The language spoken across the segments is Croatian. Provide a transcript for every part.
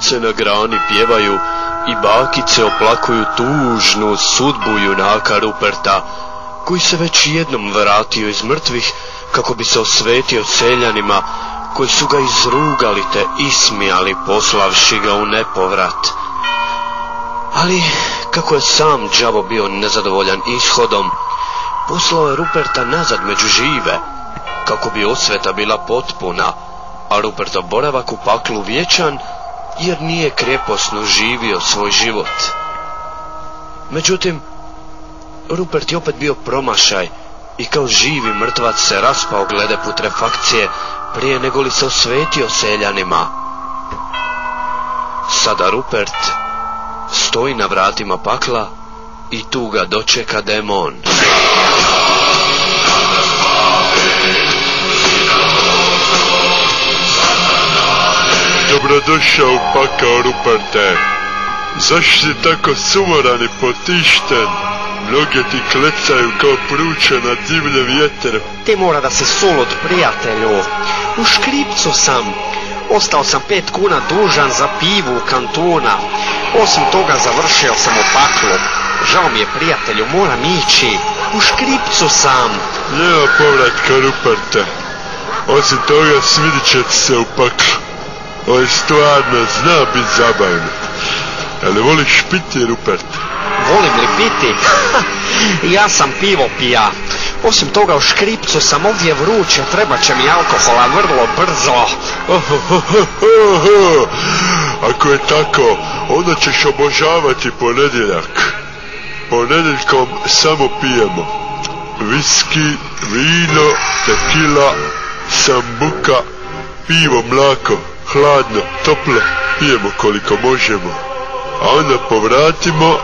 ptice na grani pjevaju i bakice oplakuju tužnu sudbu junaka Ruperta, koji se već jednom vratio iz mrtvih kako bi se osvetio seljanima koji su ga izrugali te ismijali poslavši ga u nepovrat. Ali kako je sam đavo bio nezadovoljan ishodom, poslao je Ruperta nazad među žive, kako bi osveta bila potpuna, a Rupertov boravak u paklu vječan, jer nije krjeposno živio svoj život. Međutim, Rupert je opet bio promašaj i kao živi mrtvac se raspao glede putrefakcije prije nego li se osvetio seljanima. Sada Rupert stoji na vratima pakla i tu ga dočeka demon. Dobrodošao u pakao, Ruperte. Zašto si tako sumoran i potišten? Noge ti klecaju kao pruče na divlje vjetre. Ti mora da si sulud, prijatelju. U škripcu sam. Ostao sam 5 kuna dužan za pivu u kantuna. Osim toga završio sam u paklu. Žao mi je, prijatelju, moram ići. U škripcu sam. Nema povratka, Ruperte. Osim toga svidit će ti se u paklu. Ovo je stvarno zna bit zabavno. Ali voliš piti, Rupert? Volim li piti? Ja sam pivo pija. Osim toga u škripcu sam, ovdje vruće, treba će mi alkohola vrlo brzo. Ako je tako, onda ćeš obožavati ponedjeljak. Ponedjeljkom samo pijemo viski, vino, tekila, sambuka, pivo, mlako, hladno, toplo, pijemo koliko možemo. A onda povratimo,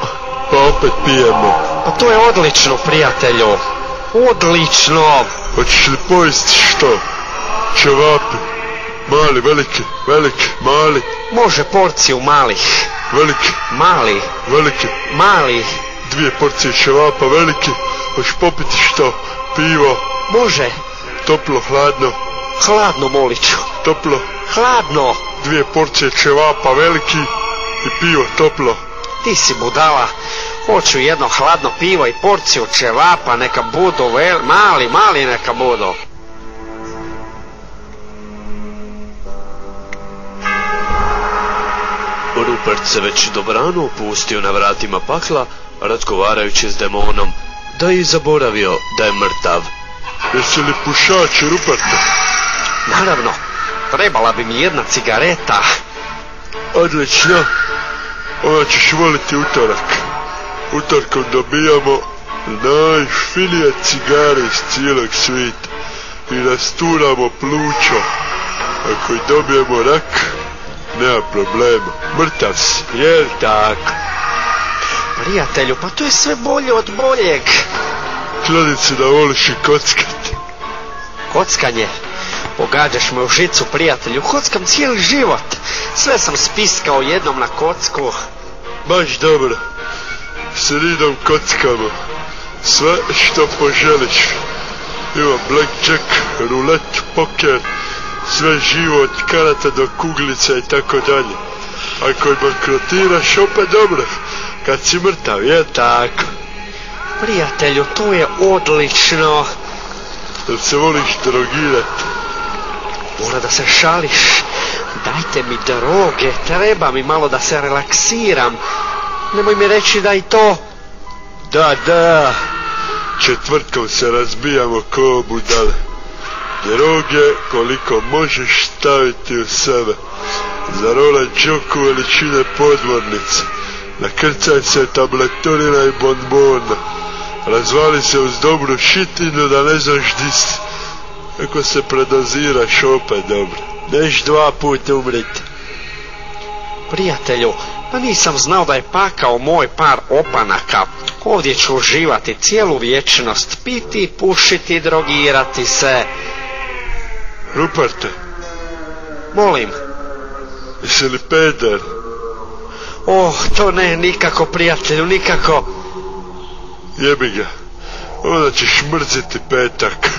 pa opet pijemo. Pa to je odlično, prijatelju. Odlično. Hoćeš li pojesti što? Ćevapi? Mali, veliki, veliki, mali? Može porciju malih. Veliki? Mali. Veliki? Mali. 2 porcije ćevapa veliki. Hoćeš popiti što? Pivo? Može. Toplo, hladno? Hladno, moliću. Toplo? Hladno. 2 porcije ćevapa veliki i pivo toplo. Ti si budala. Hoću jedno hladno pivo i porciju ćevapa, neka budu mali neka budu. Rupert se već dobrano opustio na vratima pakla, razgovarajući s demonom, da je zaboravio da je mrtav. Jesi li pušač, Ruperte? Naravno, trebala bi mi jedna cigareta. Odlično. Onda ćeš voliti utorak. Utorkom dobijamo najfinije cigare iz cijelog svijeta i rasturamo pluća. Ako i dobijemo rak, nema problema. Mrtav si, jel tak? Prijatelju, pa to je sve bolje od boljeg. Kladim se da voliš i kockati. Kockanje? Pogađaš me u žicu, prijatelju. Kockam cijeli život. Sve sam spiskao jednom na kocku. Baš dobro. Sredom kockamo. Sve što poželiš. Ima blackjack, rulet, poker, sve živo od karata do kuglica i tako dalje. Ako bankrotiraš, opet dobro. Kad si mrtav, je tako? Prijatelju, to je odlično. Jel se voliš drogirati? Mora da se šališ. Dajte mi droge, treba mi malo da se relaksiram. Nemoj mi reći da i to. Da. Četvrtkom se razbijamo ko budale. Droge koliko možeš staviti u sebe. Zarola džoku veličine podmornice. Nakrcaj se tabletorina i bonbona. Razvali se uz dobru šitinu da ne znaš di si. Ako se predoziraš, opet dobro. Neš 2 puta umriti. Prijatelju, pa nisam znao da je pakao moj par opanaka. Ovdje ću uživati cijelu vječnost, piti, pušiti, drogirati se. Ruperte. Molim. Jesi li peder? Oh, to ne, nikako, prijatelju, nikako. Jebi ga. Onda ćeš mrziti petak.